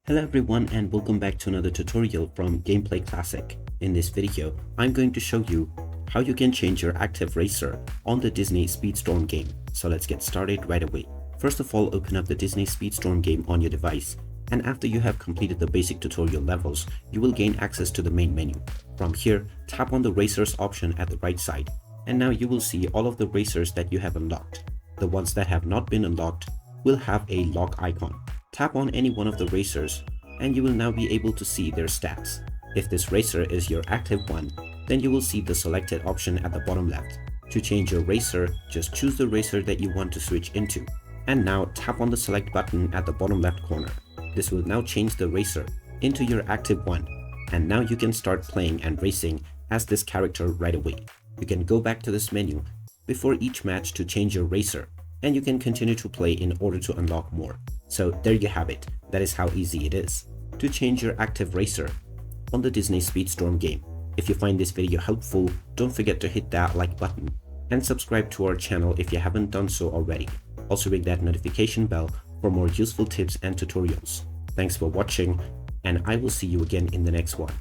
Hello everyone and welcome back to another tutorial from Gameplay Classic. In this video, I'm going to show you how you can change your active racer on the Disney Speedstorm game. So let's get started right away. First of all, open up the Disney Speedstorm game on your device, and after you have completed the basic tutorial levels, you will gain access to the main menu. From here, tap on the racers option at the right side, and now you will see all of the racers that you have unlocked. The ones that have not been unlocked will have a lock icon. Tap on any one of the racers and you will now be able to see their stats. If this racer is your active one, then you will see the selected option at the bottom left. To change your racer, just choose the racer that you want to switch into. And now tap on the select button at the bottom left corner. This will now change the racer into your active one. And now you can start playing and racing as this character right away. You can go back to this menu before each match to change your racer, and you can continue to play in order to unlock more. So there you have it. That is how easy it is to change your active racer on the Disney Speedstorm game. If you find this video helpful, don't forget to hit that like button and subscribe to our channel if you haven't done so already. Also ring that notification bell for more useful tips and tutorials. Thanks for watching, and I will see you again in the next one.